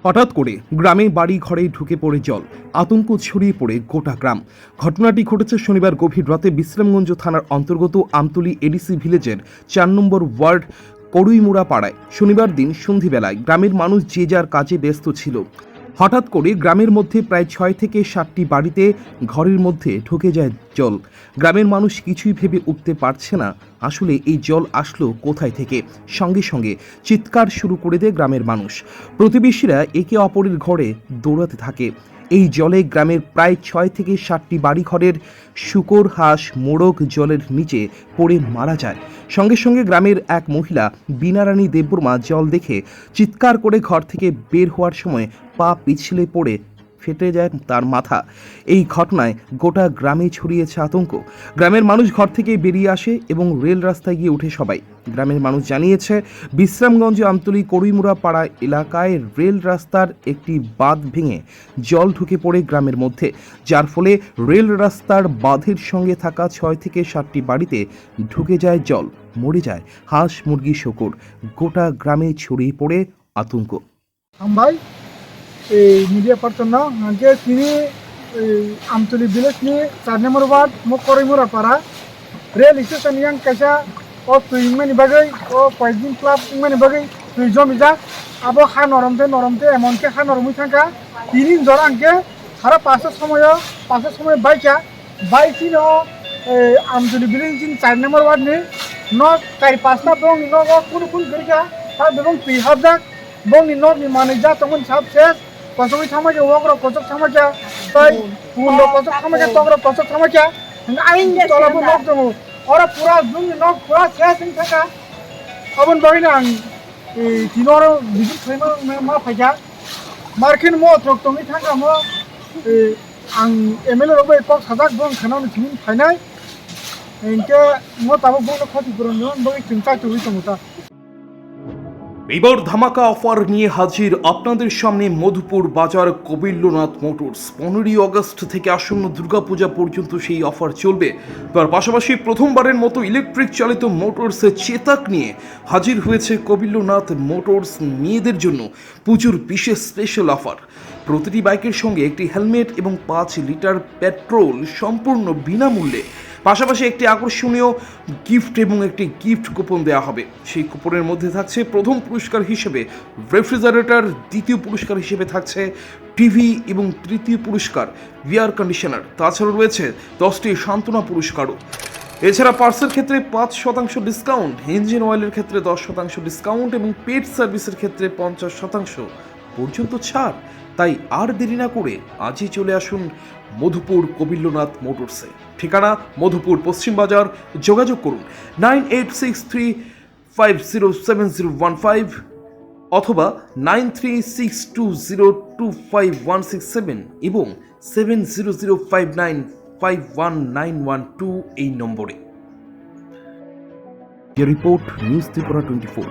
হঠাৎ করে গ্রামে বাড়ি ঘরে ঢুকে পড়ে জল, আতঙ্ক ছড়িয়ে পড়ে গোটা গ্রাম। ঘটনাটি ঘটেছে শনিবার গভীর রাতে বিশ্রামগঞ্জ থানার অন্তর্গত আমতলী এডিসি ভিলেজের ৪ নম্বর ওয়ার্ড করুইমুড়া পাড়ায়। শনিবার দিন সন্ধিবেলায় গ্রামের মানুষ যে যার কাজে ব্যস্ত ছিল। হঠাৎ করে গ্রামের মধ্যে প্রায় ৬ থেকে ৭টি বাড়িতে ঘরের মধ্যে ঢুকে যায় জল। গ্রামের মানুষ কিছুই ভেবে উঠতে পারছে না আসলে এই জল আসলো কোথায় থেকে। সঙ্গে সঙ্গে চিৎকার শুরু করে দেয় গ্রামের মানুষ। প্রতিবেশীরা একে অপরের ঘরে দৌড়াতে থাকে। এই জলে গ্রামের প্রায় ৬ থেকে ৭টি বাড়িঘরের শূকর, হাঁস, মোরগ জলের নিচে পড়ে মারা যায়। সঙ্গে সঙ্গে গ্রামের এক মহিলা বীণারানী দেববর্মা জল দেখে চিৎকার করে ঘর থেকে বের হওয়ার সময় পা পিছলে পড়ে ফেটে যায় তার মাথা। এই ঘটনায় গোটা গ্রামে ছড়িয়েছে আতঙ্ক। গ্রামের মানুষ ঘর থেকে বেরিয়ে আসে এবং রেল রাস্তায় গিয়ে ওঠে সবাই। গ্রামের মানুষ জানিয়েছে, বিশ্রামগঞ্জ আমতলী করুইমুড়া পাড়া এলাকায় রেল রাস্তার একটি বাঁধ ভেঙে জল ঢুকে পড়ে গ্রামের মধ্যে, যার ফলে রেল রাস্তার বাঁধের সঙ্গে থাকা ৬ থেকে ৭টি বাড়িতে ঢুকে যায় জল, মরে যায় হাঁস, মুরগি, শূকর। গোটা গ্রামে ছড়িয়ে পড়ে আতঙ্ক। ভাই এই মিডিয়া পার্সন না আগে তিনি Amtali village ni 4 number word করুইমুড়া পাড়া rail station yang kaisa o tuingmani bagai o poison club ingmani bagai tui jomi ja abo ha noromte emonke ha noromui thangka tini jor angke সারা 5টার সময় বাইকি no Amtali village in 4 number ward ni no 4-5টা bong no kun gerika ta bong tui habjak bong ni no ni manija tongmon sab ses কসমি থামাকে ওগরা কচক থামাকে তাই পুলো কচক থামাকে তগরা কচক থামাকে আইন তলাবো knock দম ওরা পুরা জুম নক পুরা শেষ ইন থাকা আবন বাগিনা এই তিনর বিজু থৈমা মা ফাইকা মার্কিন মো ট্রকটমি থাকা মো আং এমএলএ রবে কক সাজাক বং খানানি थिन फाइनाय इनके मो ताबो बंग ক্ষতিপূরণ জন বই চিন্তা তুই তমুতা। এবার ধামাকা অফার নিয়ে হাজির আপনাদের সামনে মধুপুর বাজার কবিল্যনাথ মোটরস। 15ই আগস্ট থেকে আসন্ন দুর্গাপূজা পর্যন্ত সেই অফার চলবে। তার পাশাপাশি প্রথমবারের মতো ইলেকট্রিক চালিত মোটরসের চেতাক নিয়ে হাজির হয়েছে কবিল্যনাথ মোটরস। মেয়েদের জন্য পুজোর বিশেষ স্পেশাল অফার। প্রতিটি বাইকের সঙ্গে একটি হেলমেট এবং 5 লিটার পেট্রোল সম্পূর্ণ বিনামূল্যে। পাশাপাশি একটি আকর্ষণীয় গিফট এবং একটি গিফট কুপন দেওয়া হবে। সেই কুপনের মধ্যে থাকছে প্রথম পুরস্কার হিসেবে রেফ্রিজারেটর, দ্বিতীয় পুরস্কার হিসেবে থাকছে টিভি এবং তৃতীয় পুরস্কার এয়ার কন্ডিশনার। তাছাড়াও রয়েছে 10টি সান্ত্বনা পুরস্কারও। এছাড়া পার্সের ক্ষেত্রে 5% ডিসকাউন্ট, ইঞ্জিন অয়েলের ক্ষেত্রে 10% ডিসকাউন্ট এবং পেট সার্ভিসের ক্ষেত্রে 50% পর্যন্ত ছাড়। তাই আর দেরি না করে আজই চলে আসুন মধুপুর কবিল্যনাথ মোটরসে। ঠিকানা মধুপুর পশ্চিম বাজার। যোগাযোগ করুন 9863507015 অথবা 9362025167 এবং 7005951912 এই নম্বরে। Report news Tripura 24।